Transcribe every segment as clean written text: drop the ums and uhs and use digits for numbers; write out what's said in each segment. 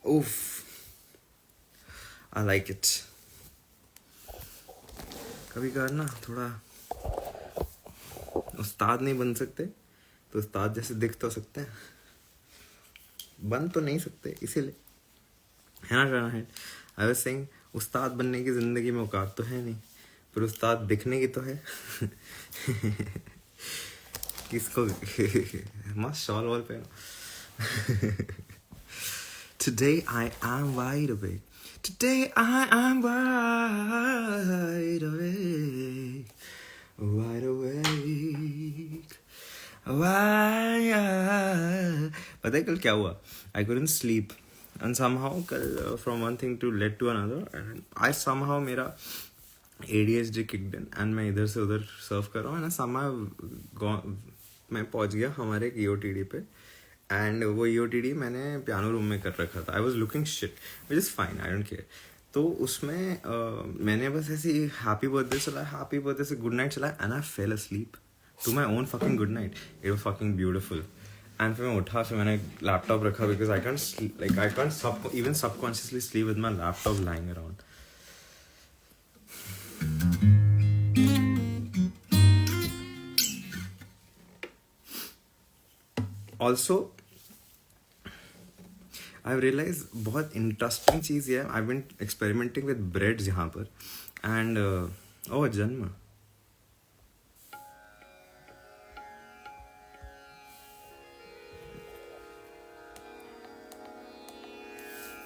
Oof, I like it. कभी कभार ना थोड़ा उस्ताद नहीं बन सकते तो उस्ताद जैसे दिख तो सकते हैं, बन तो नहीं सकते, इसीलिए है ना जाना है। आई वाज सेइंग उस्ताद बनने की जिंदगी में औकात तो है नहीं, पर उस्ताद दिखने की तो है। किसको मस्त शॉल वॉल पहनो। Today I am wide awake. Today I am wide awake. Wide awake. Wide. पता है कल क्या हुआ? I couldn't sleep. And somehow कल from one thing to led to another. And I somehow मेरा ADHD kicked in. And मैं इधर से उधर सर्व कर रहा हूँ. And somehow मैं पहुँच गया हमारे एक EOTD पे. एंड वो EOTD मैंने पियानो रूम में कर रखा था. I was looking shit which is fine, I don't care. तो उसमें मैंने बस ऐसे हैप्पी बर्थडे चला, हैप्पी बर्थडे से गुड नाइट चला, and I fell asleep to my own fucking good night. It was fucking beautiful. And फिर मैं उठा, फिर मैंने लैपटॉप रखा because I can't even subconsciously sleep with my laptop lying around. Also I've realized बहुत interesting चीज़ है. I've been experimenting with breads यहाँ पर. And जन्म.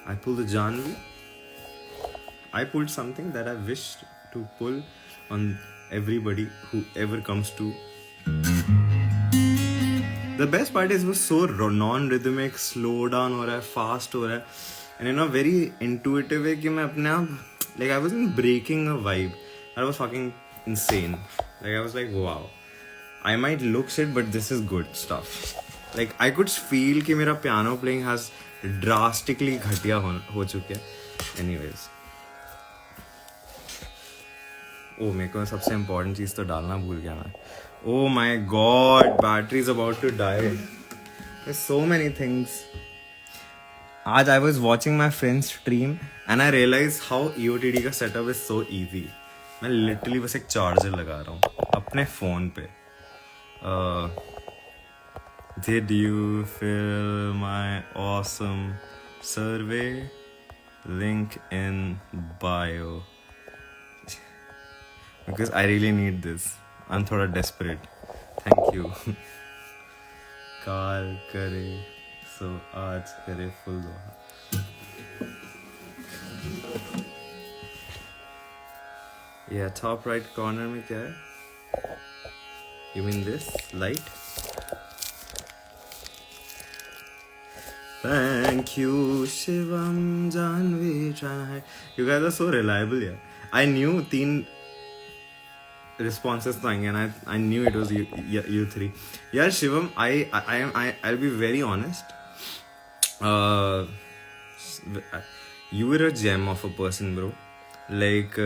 I pulled the Janvi. I pulled something that I wished to pull on everybody who ever comes to. The best part is वो so non-rhythmic, slow down हो रहा है, fast हो रहा है, and in a very intuitive way कि मैं अपने आप like I wasn't breaking a vibe. That was fucking insane. Like I was like wow, I might look shit but this is good stuff. Like I could feel कि मेरा piano playing has drastically घटिया हो चुका है. Anyways, मेरे को सबसे important चीज़ तो डालना भूल गया मैं. Oh my god, battery is about to die. There's so many things. आज I was watching my friend's stream and I realized how EOTD का setup is so easy. मैं literally बस एक charger लगा रहा हूँ अपने phone पे. Did you fill my awesome survey? Link in bio. Because I really need this. I'm थोड़ा desperate. Thank you. काल करे सो आज करे फुल दुआ. Yeah, top right corner में क्या है? You mean this light? Thank you, Shivam Janvi. You guys are so reliable, yeah. I knew 3 responses तो आएंगे, and I knew it was you 3. Yeah, Shivam, I'll be very honest. You were a gem of a person, bro. Like,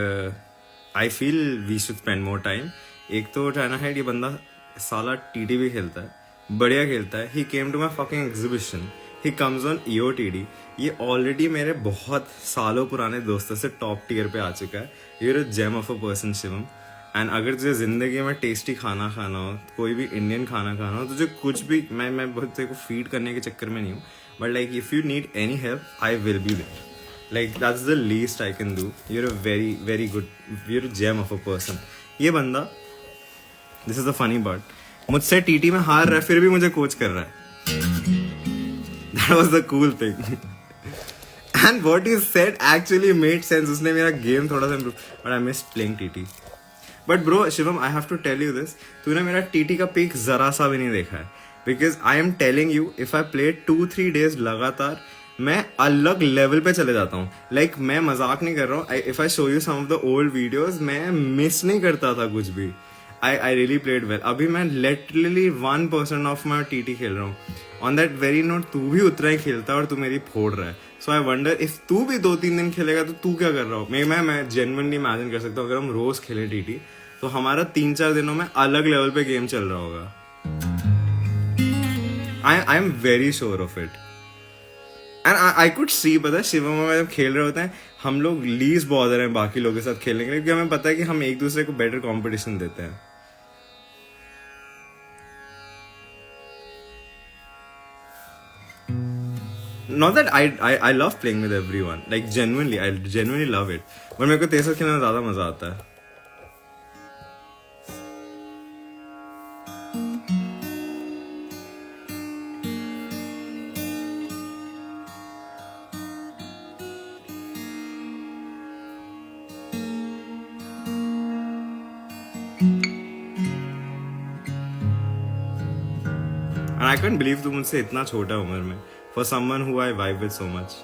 I feel we should spend more time. एक तो China है, ये बंदा साला TT भी खेलता है, बढ़िया खेलता है. He came to my fucking exhibition. He comes on EOTD. ये ऑलरेडी मेरे बहुत सालों पुराने दोस्तों से टॉप टियर पे आ चुका है. You're a gem of a person, Shivam. And अगर तुझे ज़िंदगी में टेस्टी खाना खाना हो, कोई भी इंडियन खाना खाना हो, तुझे कुछ भी, मैं बहुत तेरे को फीड करने के चक्कर में नहीं हूँ, but like if you need any help I will be there. Like that's the least I can do. You're a very very good, you're a gem of a person. ये बंदा, this is the funny part, मुझसे TT में हार रहा है फिर भी मुझे कोच कर रहा है. That was the cool thing. And what he said actually made sense. उसने मेरा गेम थोड़ा सा improve, but I missed playing TT. But bro Shivam, I have to tell you this, तूने मेरा TT का पीक जरा सा भी नहीं देखा है. Because I am telling you, if I play 2-3 days लगातार, मैं अलग लेवल पे चले जाता हूँ. लाइक मैं मजाक नहीं कर रहा हूँ. If I show you some of the old videos, मैं मिस नहीं करता था कुछ भी. I really played well. अभी मैं लिटरली 1% ऑफ माई TT खेल रहा हूँ. ऑन दैट वेरी नोट, तू भी उतना ही खेलता है और तू मेरी फोड़ रहा है. सो आई वंडर इफ तू भी 2-3 दिन खेलेगा तो तू क्या कर रहा हो. मैं जेन्युइनली इमेजिन कर सकता हूँ, अगर हम रोज खेले TT तो हमारा 3-4 दिनों में अलग लेवल पे गेम चल रहा होगा. I am very sure of it. And I could see, पता है शिवम में जब खेल रहे होते हैं हम लोग लीस्ट बॉदर हैं बाकी लोगों के साथ खेलने के लिए, क्योंकि हमें पता है कि हम एक दूसरे को बेटर कंपटीशन देते हैं. Not that I love playing with everyone, like genuinely, I genuinely love it. But मेरे को तेरे साथ खेलने में ज्यादा मजा आता है. And I can't believe तू मुझसे इतना छोटा उम्र में. For someone who I vibe with so much.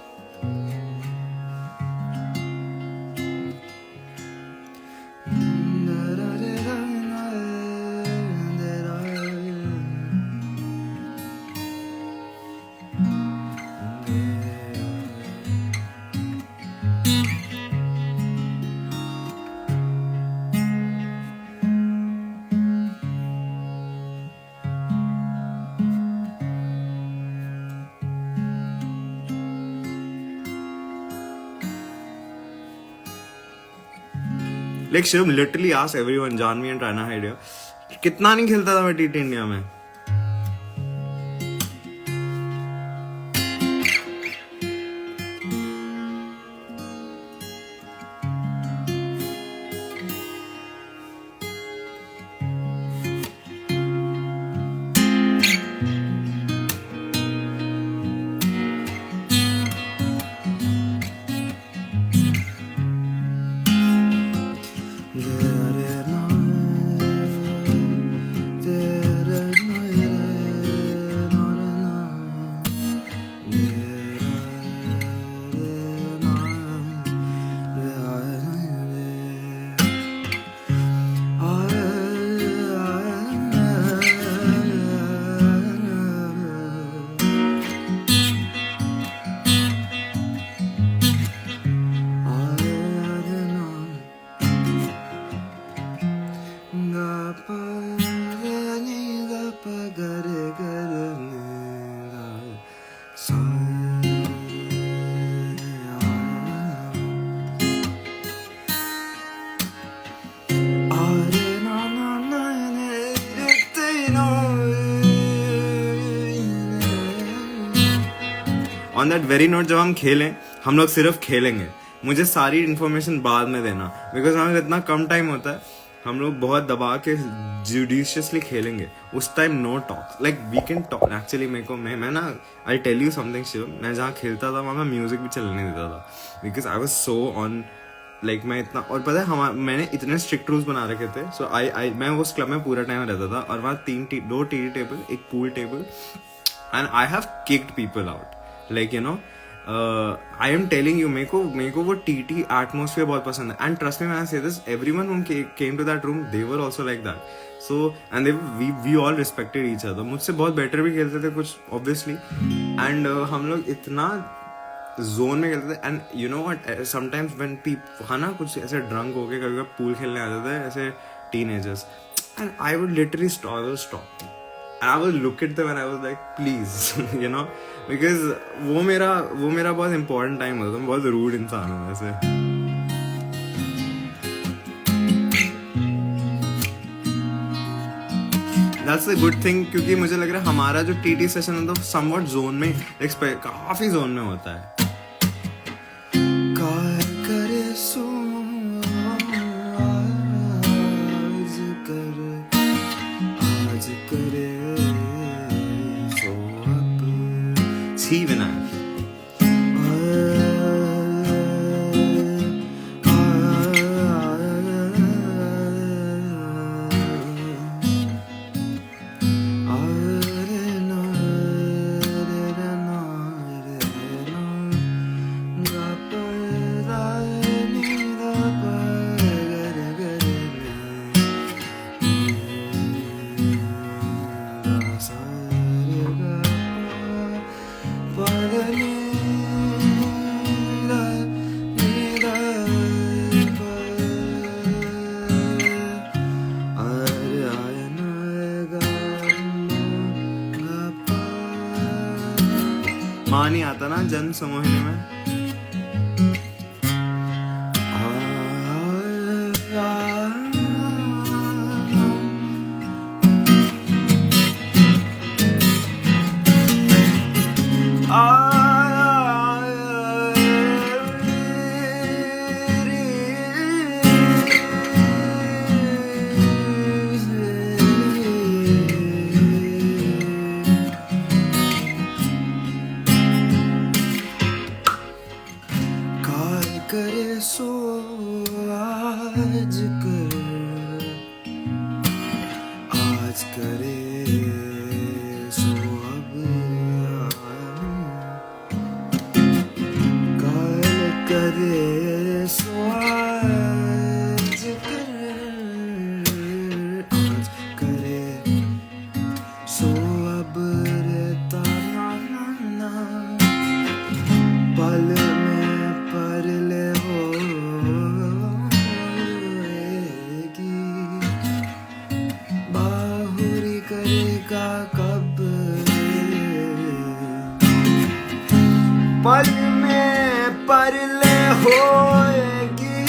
Like Shivam literally asked everyone, Janvi and Raina Hyder, कितना नहीं खेलता था मैं टी इंडिया में. ऑन दैट वेरी नोट जब हम खेलें हम लोग सिर्फ खेलेंगे. मुझे सारी इन्फॉर्मेशन बाद में देना, बिकॉज हमें इतना कम टाइम होता है. हम लोग बहुत दबा के जुडिशियसली खेलेंगे. उस time no talk, like we can talk. Actually मेरे को मैं ना I tell you something Shiv, मैं जहाँ खेलता था वहाँ मैं म्यूजिक भी चलने देता था, because I was so on. Like मैं इतना, और पता है मैंने इतने स्ट्रिक्ट रूल्स बना रखे थे. सो मैं उस क्लब में पूरा टाइम रहता था, और वहाँ 2 टीटी टेबल, एक pool table, and I have kicked people out. Like you know, I am telling you, मेरे को वो टीटी एटमोसफियर बहुत पसंद है. And trust me when I say this, everyone who came to that room they were also like that. So and we all respected each other. मुझसे बहुत better भी खेलते थे कुछ ऑब्वियसली. एंड हम लोग इतना जोन में खेलते थे. And you know what, sometimes when people है ना कुछ ऐसे ड्रंक होके कभी कभी पूल खेलने आते थे ऐसे teenagers, and I would literally stop. I would look at them and I was like, please, you know, because वो मेरा बहुत important time होता था. मैं बहुत rude इंसान हूँ वैसे. That's a good thing, क्योंकि मुझे लग रहा है हमारा जो TT सेशन है तो somewhat zone में, काफी zone में होता है. Vinak. But माँ नहीं आता ना जन समोहिनी में। करे सो आज कर, आज करे सो अब, काल करे सो आज कर, आज करे सो अब रे ताना ना पल में पर ले कब पल में परले होएगी,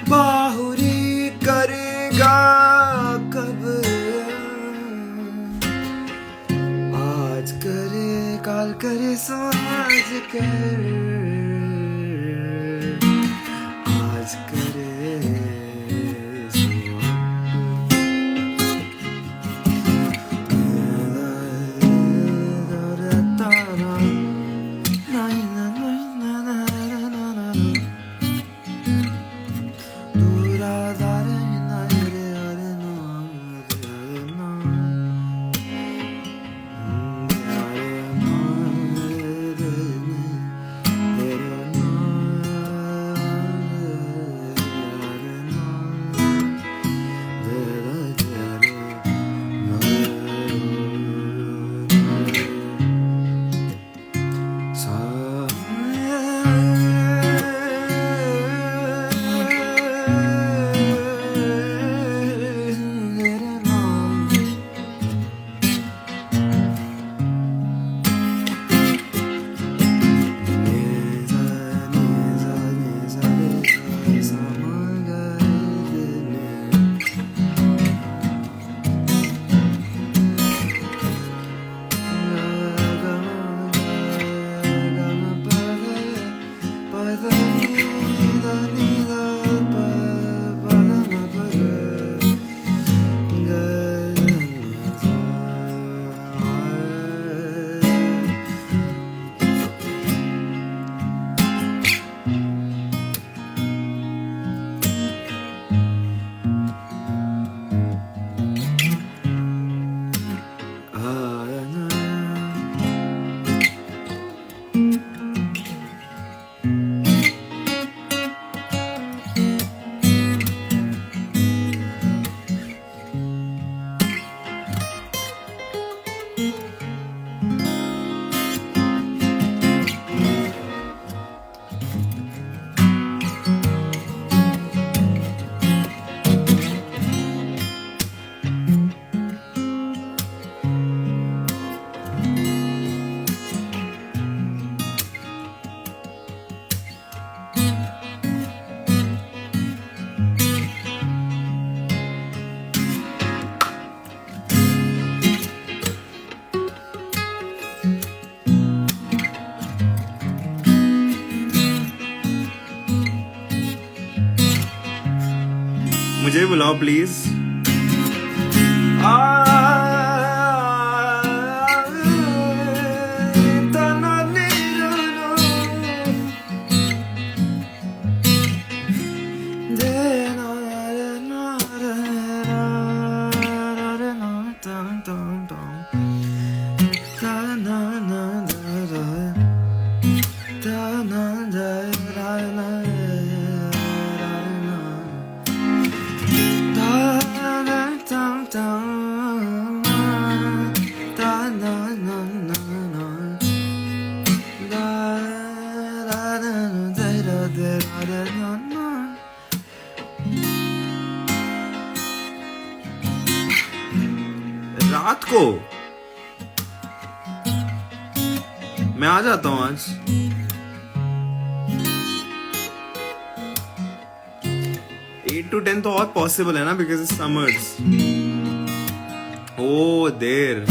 बाहुरी करेगा कब, आज करे काल करे सो आज कर, आज करे मुझे भी बुलाओ प्लीज। रात को मैं आ जाता हूँ आज। एट टू 10 तो और पॉसिबल है ना, बिकॉज इट्स समर्स। ओ देर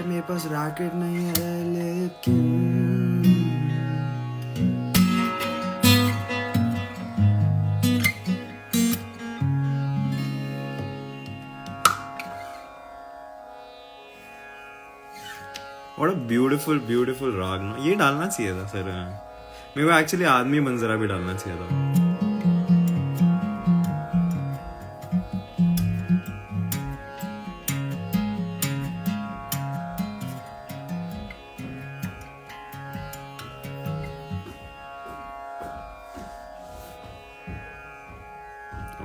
मेरे पास रैकेट नहीं है लेकिन What a beautiful beautiful राग ना, ये डालना चाहिए था सर। मेरे को एक्चुअली आदमी मंजरा भी डालना चाहिए था।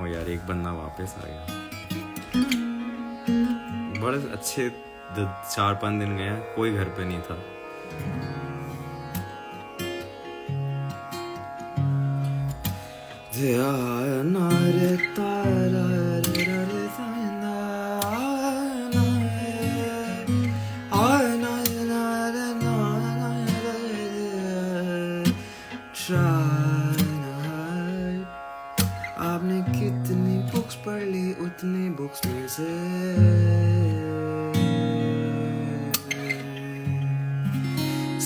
ओ यार एक बंदा वापस आ गया। बड़े अच्छे 4-5 दिन गए, कोई घर पे नहीं था। आपने कितनी बुक्स पढ़ ली, उतनी बुक्स में से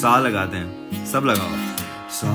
सा लगाते हैं, सब लगाओ सा।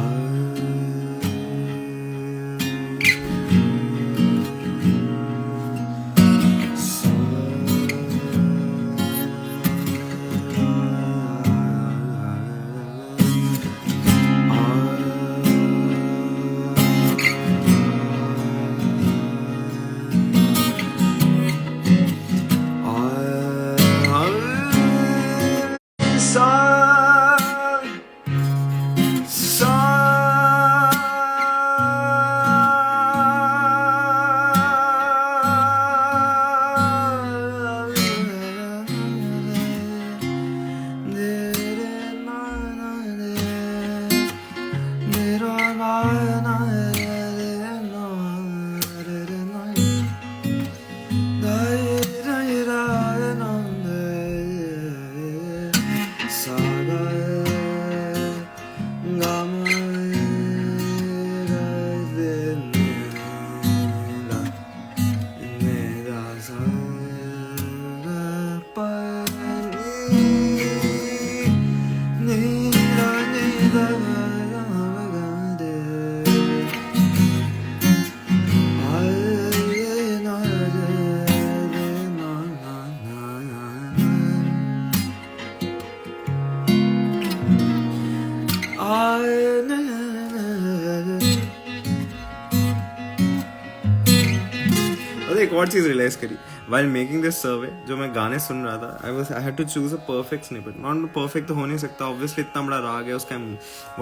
एक और चीज रियलाइज करी while making this survey, जो मैं गाने सुन रहा था, I had to choose a perfect snippet. Not perfect तो हो नहीं सकता, obviously इतना बड़ा राग है, उसका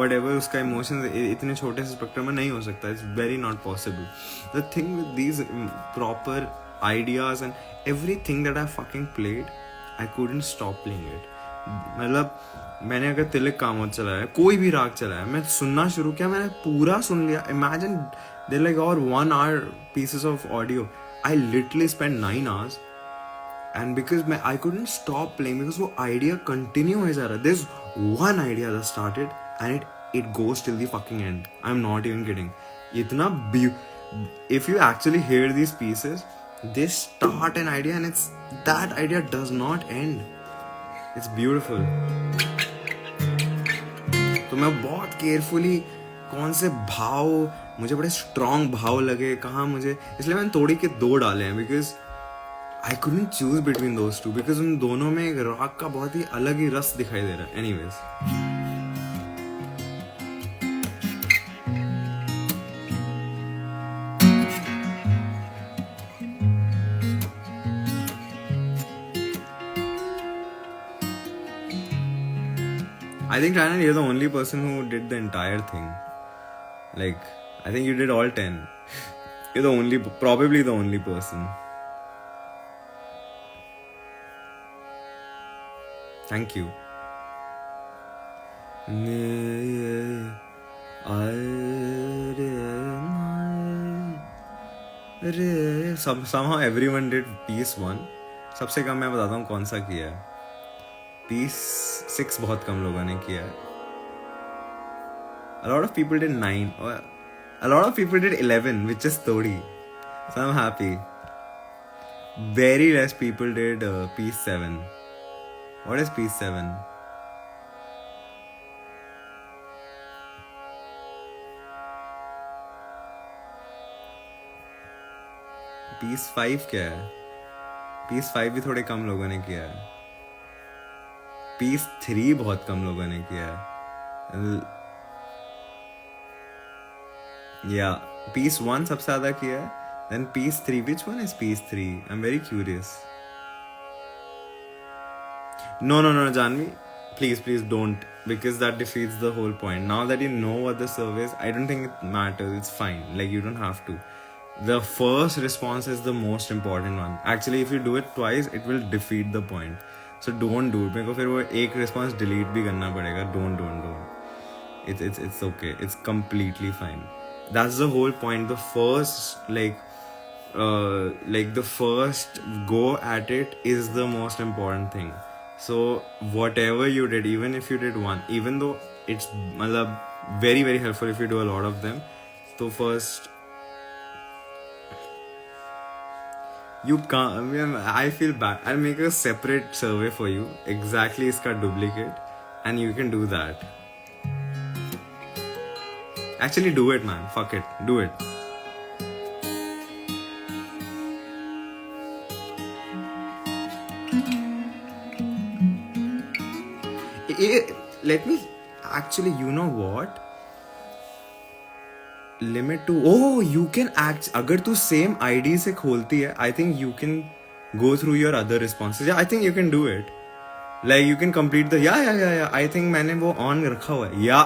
whatever उसका emotions इतने छोटे से स्पेक्ट्रम में नहीं हो सकता. It's very not possible. The thing with these proper ideas and everything that I fucking played, I couldn't stop playing it. मतलब मैंने अगर तिलक कामत चलाया, कोई भी राग चलाया, मैं सुनना शुरू किया, मैंने पूरा सुन लिया. Imagine they're like और 1 hour pieces of audio. I literally spent 9 hours, and because I couldn't stop playing because वो idea continue हो जा रहा. There's one idea that started and it goes till the fucking end. I'm not even kidding. इतना if you actually hear these pieces, they start an idea and that idea does not end. It's beautiful. तो मैं बहुत carefully कौन से भाव मुझे बड़े strong भाव लगे, कहाँ मुझे, इसलिए मैंने तोड़ी के 2 डाले हैं because I couldn't choose between those two, because उन दोनों में एक राग का बहुत ही अलग ही रस दिखाई दे रहा है. Anyways, I think Ryan, you're the only person who did the entire thing. Like, I think you did all 10. You're the only, probably the only person. Thank you. अरे somehow everyone did piece 1. सबसे कम मैं बताता हूँ कौन सा किया है. piece 6 बहुत कम लोगों ने किया है. A lot of people did 9 or a lot of people did 11, which is 30. So I'm happy. Very less people did piece 7. What is piece 7? piece 5 क्या है? piece 5 भी थोड़े कम लोगों ने किया है. piece 3 बहुत कम लोगों ने किया है. Yeah, piece 1 सबसे ज़्यादा किया है. Then piece 3, which one is piece 3? I'm very curious. No, Janvi, please don't, because that defeats the whole point. Now that you know what the survey is, I don't think it matters. It's fine. Like, you don't have to. The first response is the most important one. Actually, if you do it twice, it will defeat the point. So don't do it. मेरे को फिर वो एक response delete भी करना पड़ेगा. Don't. It's okay. It's completely fine. That's the whole point. The first the first go at it is the most important thing. So whatever you did, even if you did one, even though it's very very helpful if you do a lot of them. So first, you can't. I feel bad. I'll make a separate survey for you. Exactly, iska duplicate, and you can do that. Actually, do it, man. Fuck it. Do it. Let me. Actually, you know what? Limit to. Oh, you can act. अगर तू same ID से खोलती है, I think you can go through your other responses. Yeah, I think you can do it. Like you can complete the yeah. I think मैंने वो on रखा हुआ है. Yeah.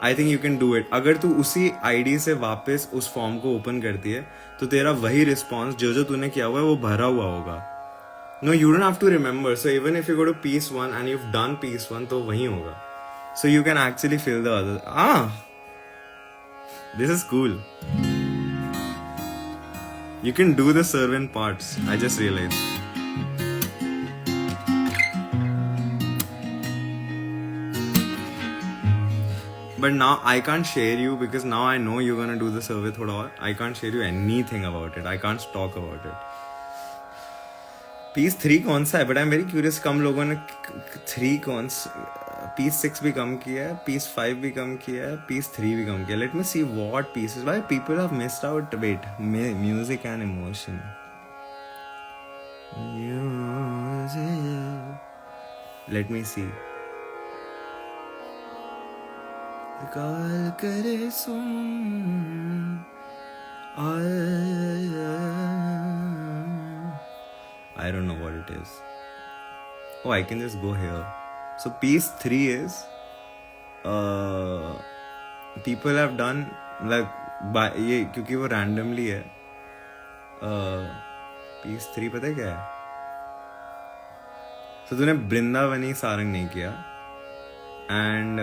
I think you can do it. अगर तू उसी ID से वापस उस फॉर्म को ओपन करती है तो तेरा वही रिस्पॉन्स जो तूने किया हुआ है वो भरा हुआ होगा. No, you don't have to remember. So even if you go to piece 1 and you've done piece 1 तो वही होगा. So you can actually fill the other. This is cool. You can do the serve in parts. I just realized. But now I can't share you because now I know you're gonna do the survey thoda aur. I can't share you anything about it. I can't talk about it. piece 3 कौन सा है? But I'm very curious. कम लोगों ने 3 कौन सा? piece 6 भी कम किया है. piece 5 भी कम किया है. piece 3 भी कम किया. Let me see what pieces. Why people have missed out? Wait, music and emotion. Music. Let me see. काल करे सुन. I don't know what it is. Oh, I can just go here. So piece 3 is people have done like by ये क्योंकि वो randomly है. piece 3 पता है क्या है? So तूने वृंदावनी सारंग नहीं किया. And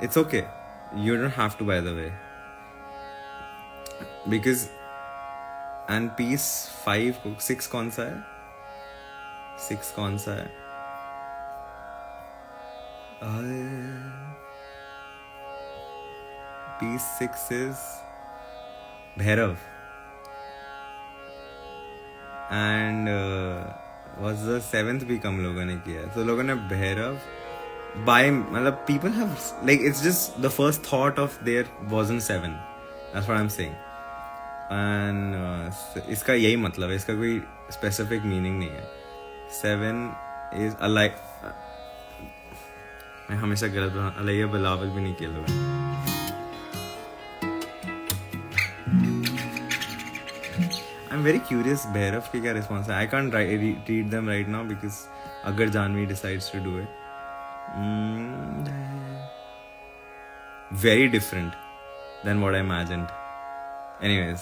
it's okay. You don't have to, by the way. Because and piece 5 6 कौन सा है? 6 कौन सा है? piece 6 is Bhairav. And was the 7th भी कम लोगों ने किया. So लोगों ने Bhairav by मतलब people have like it's just the first thought of there wasn't 7. That's what I'm saying. And इसका यही मतलब है. इसका कोई specific meaning नहीं है. 7 is alike. मैं हमेशा गलत बना अलैया बिलावल भी नहीं किया लोगों. I'm very curious Bhairav की क्या response है. I can't read them right now because अगर Janvi decides to do it. Very different than what I imagined. Anyways.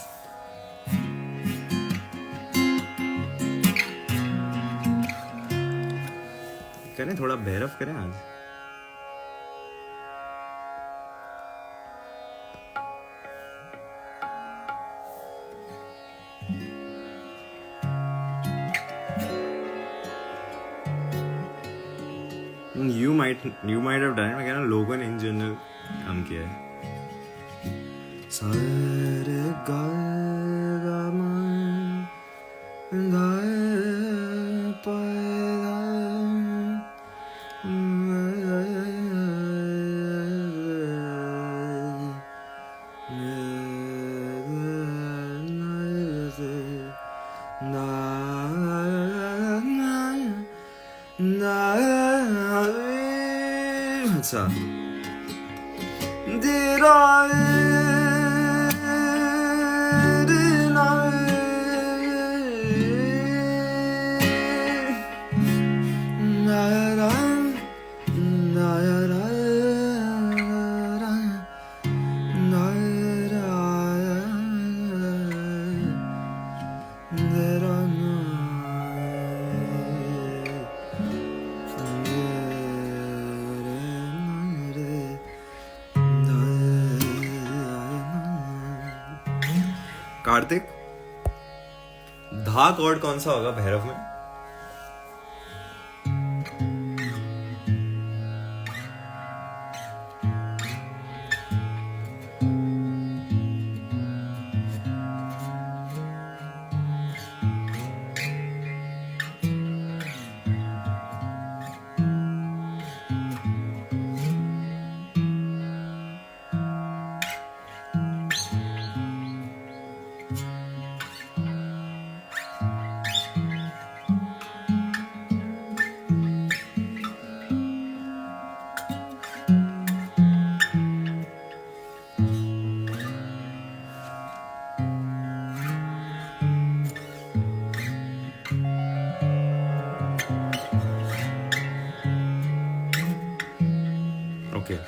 करें थोड़ा Bhairav करें आज. might have done it, मैं कह रहा हूँ लोगों ने in general काम किया है. सारे अच्छा कार्तिक, धा कॉर्ड कौन सा होगा भैरव में? Okay.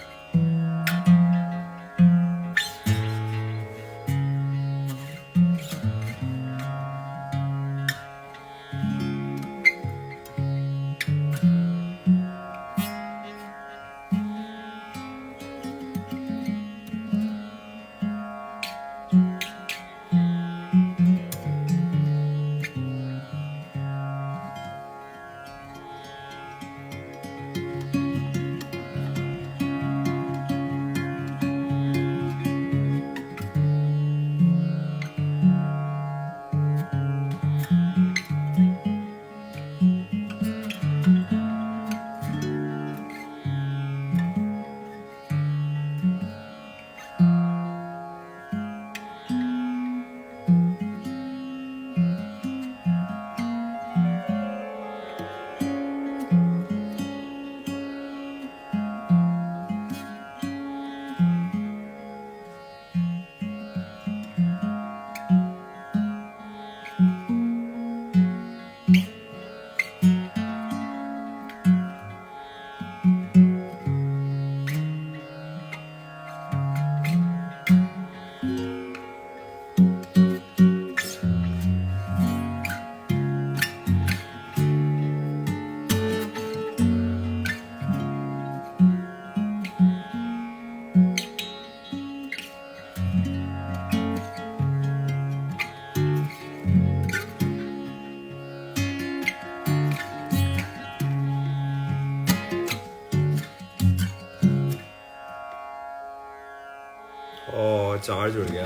चार्ज उड़ गया.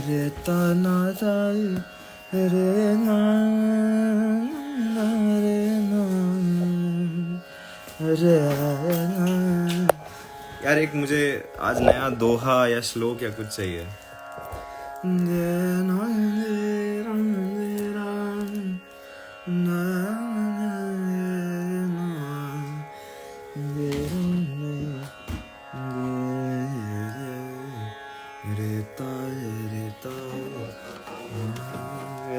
रे तना रे ना रे यार, एक मुझे आज नया दोहा या श्लोक या कुछ चाहिए.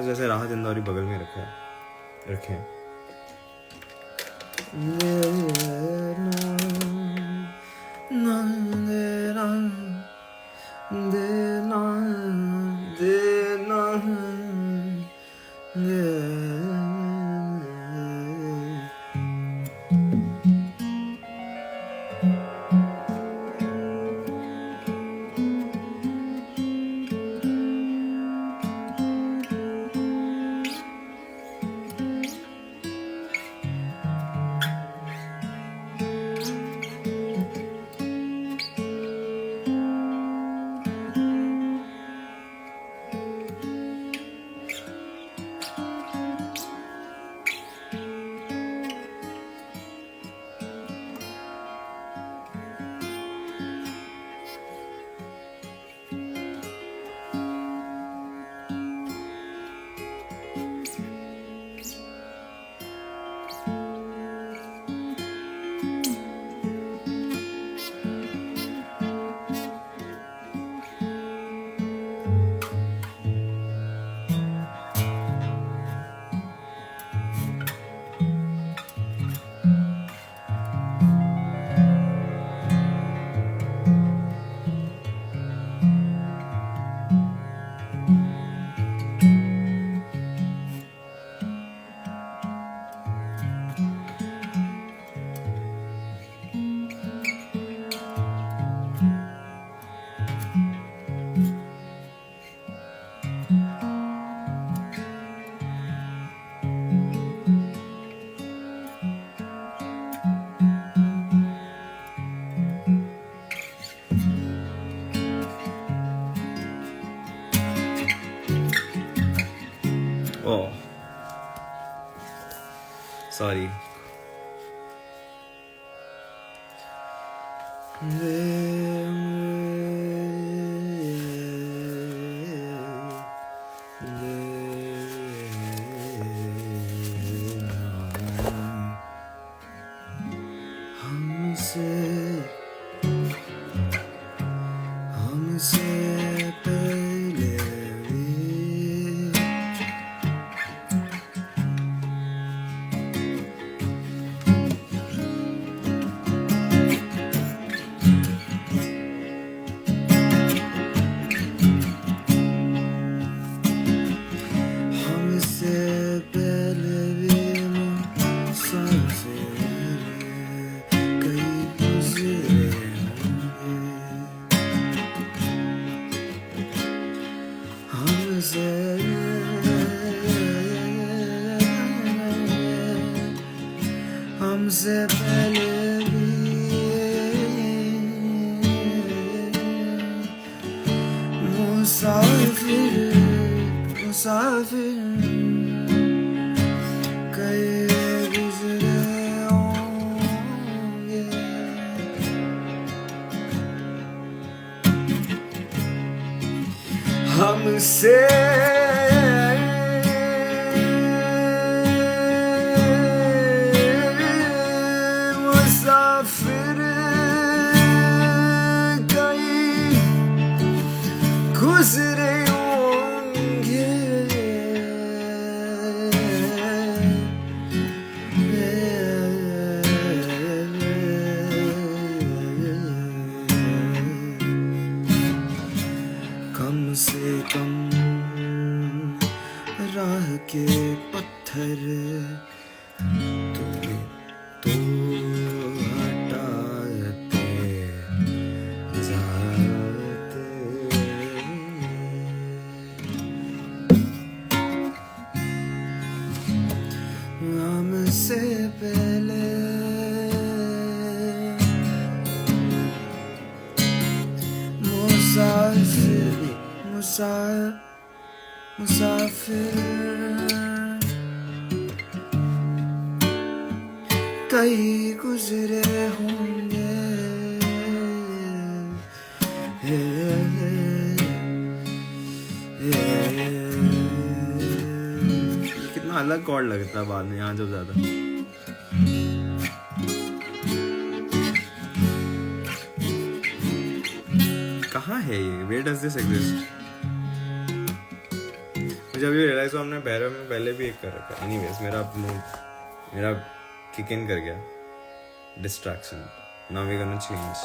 जैसे राहत इंदौरी बगल में रखे हैं. Oh, sorry. हमसे पहले हमसे पहले भी मुसाफिर मुसाफिर कई गुजरे होंगे हमसे मुसाफिर कई गुजरे होंगे कम से कम राह के पत्थर तो हटाते जाते हमसे पहले मुसाफिर मुसाफिर कई गुजरे होंगे कितना अलग कॉर्ड लगता है बाद में यहाँ जब ज्यादा कहाँ है ये वेयर डज दिस एग्जिस्ट मुझे अभी रियलाइज हुआ हमने भैरव में पहले भी एक कर रखा एनीवेज मेरा किक इन कर गया distraction now we gonna change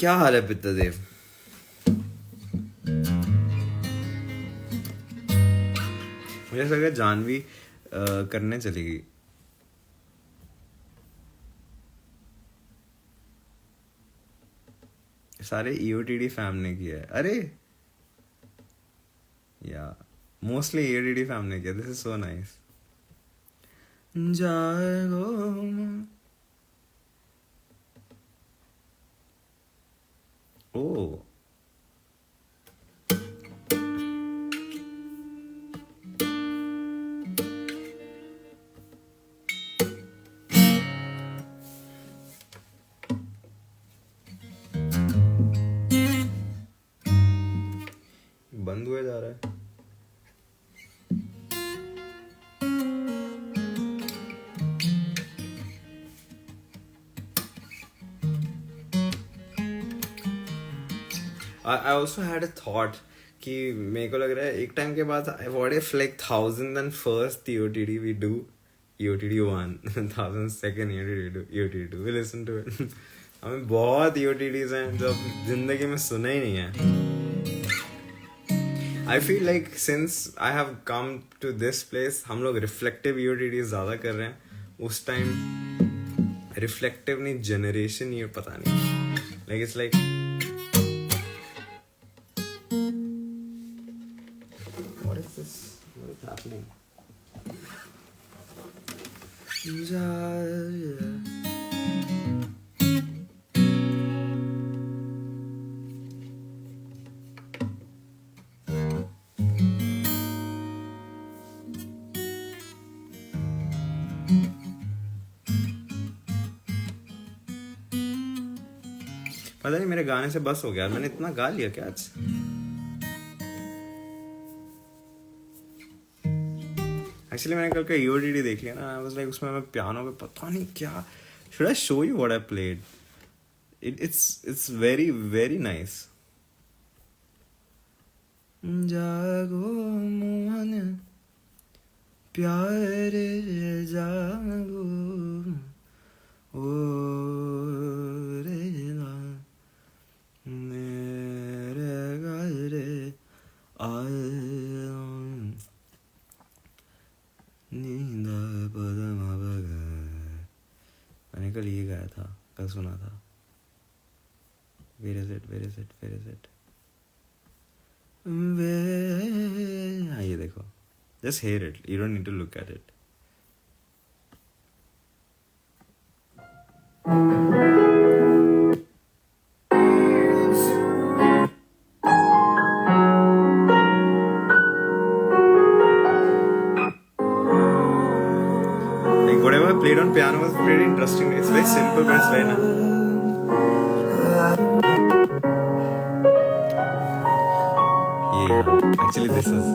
क्या हाल है पित्तदेव मुझे लगा जानवी करने चलेगी सारे EOTD फैम ने किया है अरे या मोस्टली EOTD फैम ने किया दिस इज सो नाइस जागो ओ बंद हुए जा रहा है I also had a thought कि मेरे को लग रहा है एक टाइम के बाद what if like 1001st EOTD we do EOTD 1, 1002 EOTD 2. We listen to it. हमें बहुत EOTDs हैं जो जिंदगी में सुने ही नहीं है. I feel like since I have come to this place, हम लोग reflective EOTDs ज़्यादा कर रहे हैं. उस time reflective नहीं, generation ये पता नहीं. Like it's like what is this? What is happening? पता नहीं मेरे गाने से बस हो गया. मैंने इतना गा लिया क्या आज? एक्चुअली मैंने कल का EOTD देख लिया ना. आई वाज लाइक उसमें मैं पियानो पे पता नहीं क्या. Should I show you what I played? It's very very nice. जागो मोहन प्यारे जागो ओ रे मेरे घर नींद पदमा बगर. मैंने कल ये गाया था, कल सुना था. Where is it? Where is it? Where is it? हाँ ये देखो. Just hear it. You don't need to look at it. Whatever I played on piano was pretty interesting. It's very simple, but it's very nice. Yeah, actually this is.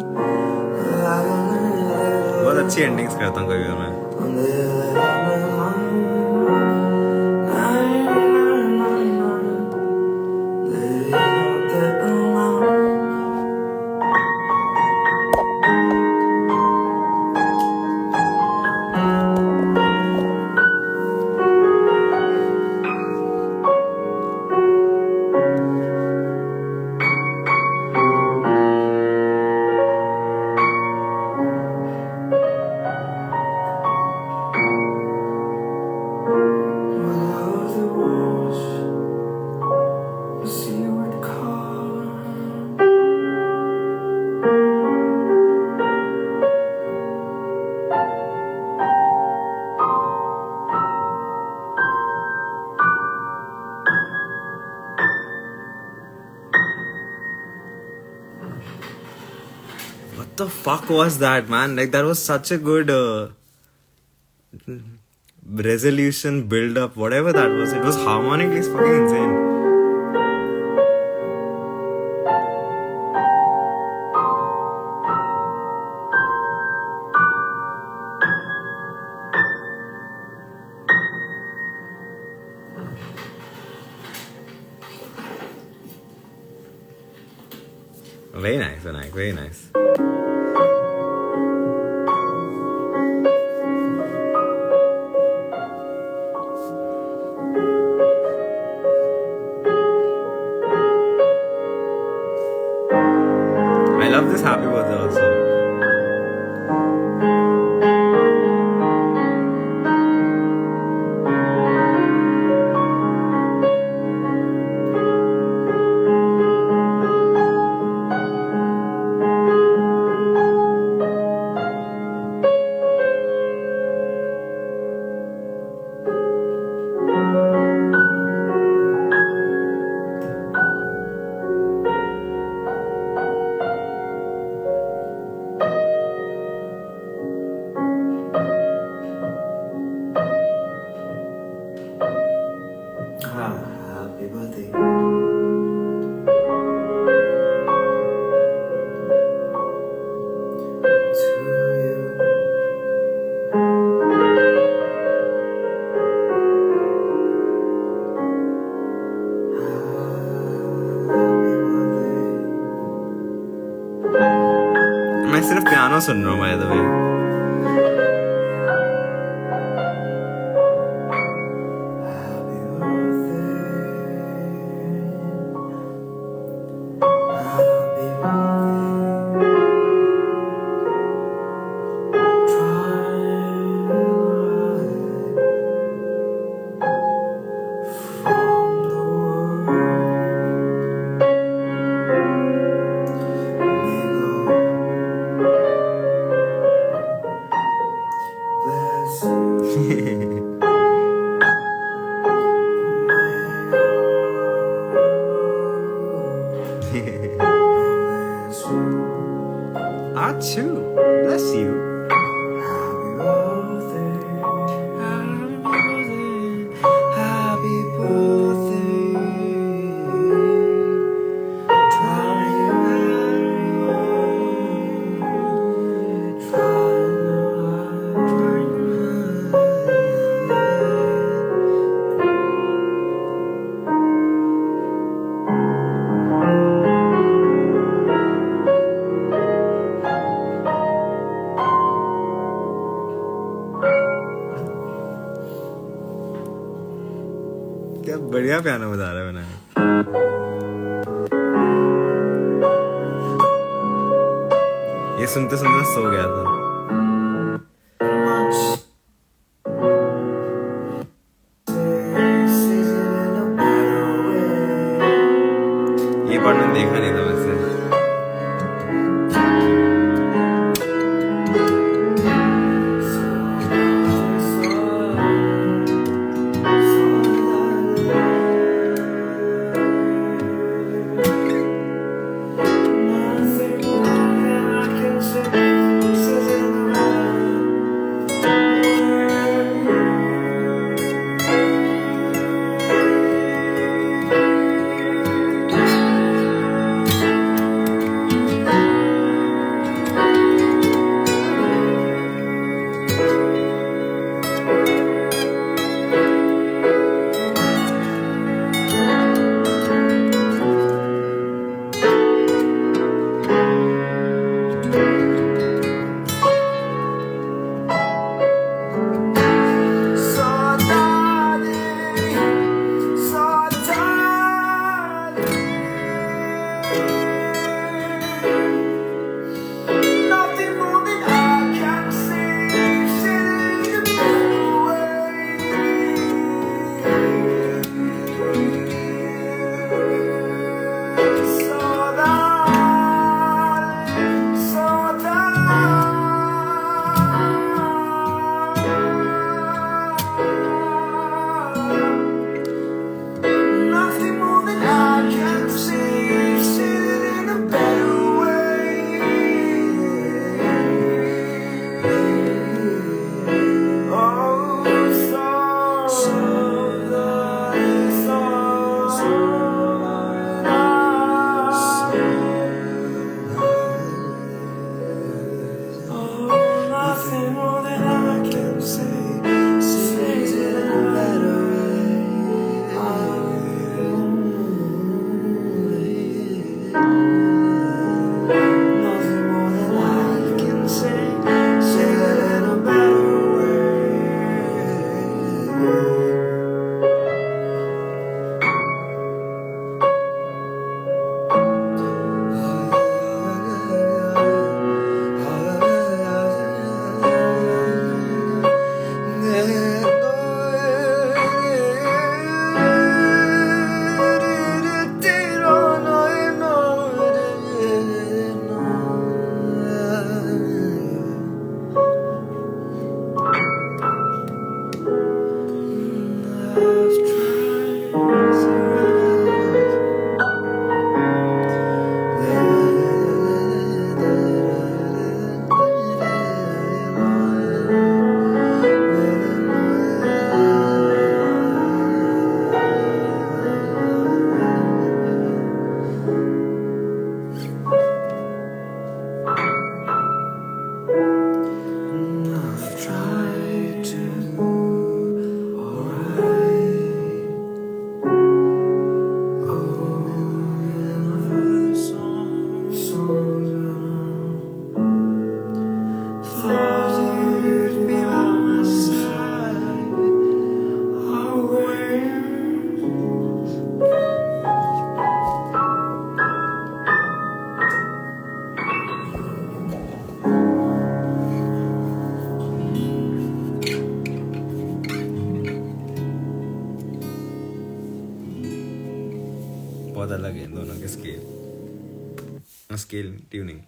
बहुत अच्छी endings करता हूँ कभी मैं. What the fuck was that, man? Like that was such a good resolution build up, whatever that was. It was harmonically fucking insane. Very nice, Vinayak, very nice. I love this happy birthday also. Happy birthday. मैं सिर्फ piano सुन रहा हूँ by the way. Achoo, bless you. Happy क्या बढ़िया piano बजा रहा है मैंने। ये सुनते सुनते सो गया था। ये पार्ट मैंने देखा नहीं था वैसे। बहुत अलग है दोनों के स्केल ट्यूनिंग।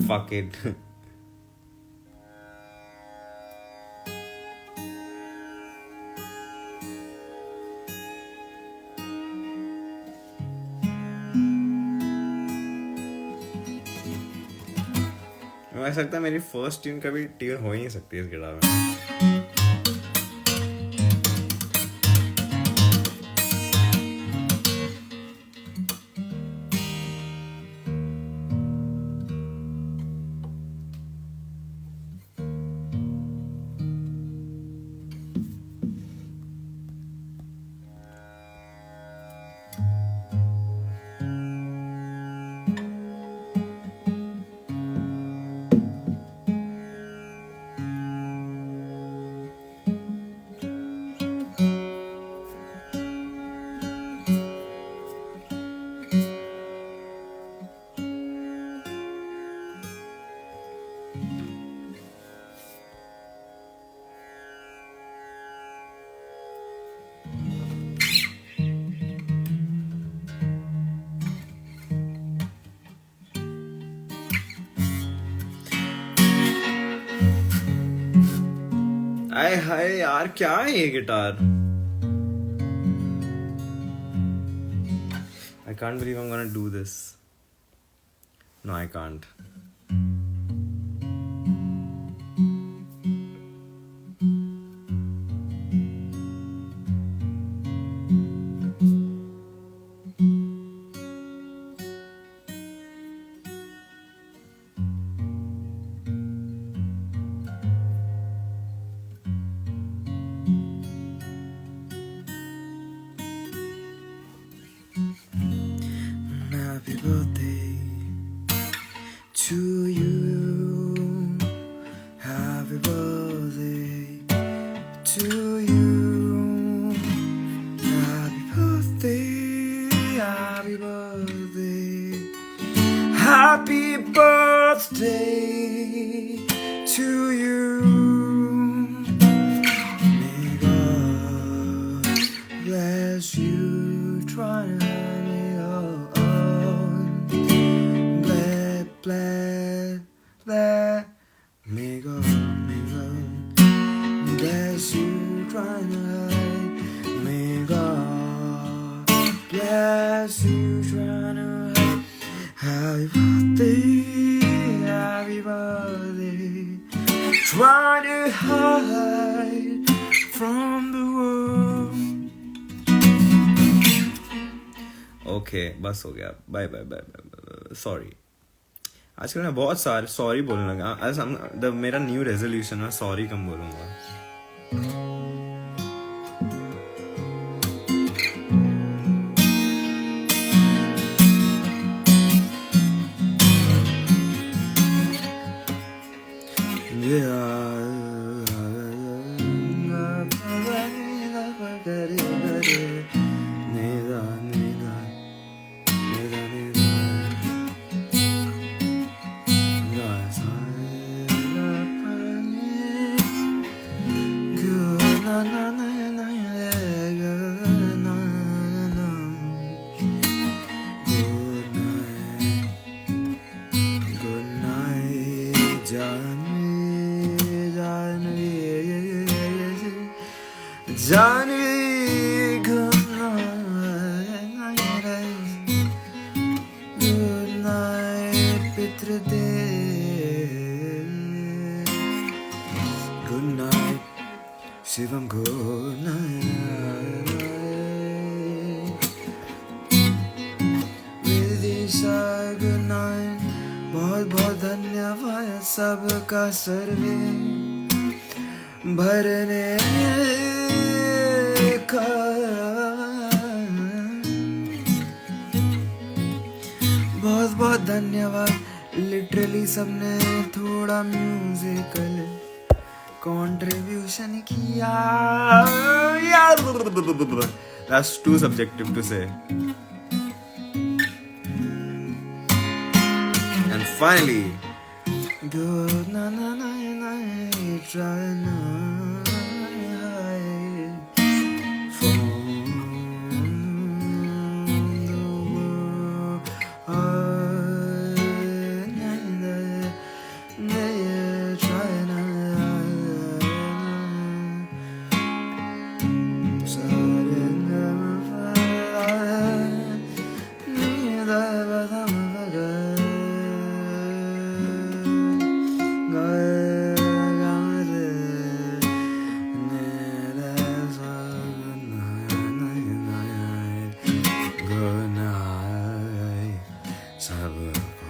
fuck it. मुझे लगता है मेरी फर्स्ट ट्यून कभी ट्यून हो ही नहीं सकती इस गिटार में. आए हाय यार, क्या है ये guitar? I can't believe I'm gonna do this. No, I can't. Happy birthday to you. Happy birthday to you. Happy birthday, happy birthday. Happy birthday to you. May God bless you. Try to may God bless you, trying to hide. May God bless you, trying to hide. Happy birthday, trying to hide from the world. Okay, बस हो गया. Bye. Sorry. आजकल मैं बहुत सारे sorry बोलने लगा. मेरा न्यू रेजोल्यूशन है, सॉरी कम बोलूंगा. Johnny, good night, Pitradev. Good night, Shivam, good night. Vidisha, good night. बहुत धन्यवाद सबका सर्वे भरने का. बहुत धन्यवाद. लिटरली सबने थोड़ा म्यूजिकल कंट्रीब्यूशन किया. That's too subjective to say. And finally, good night, try not hide from the world. साहब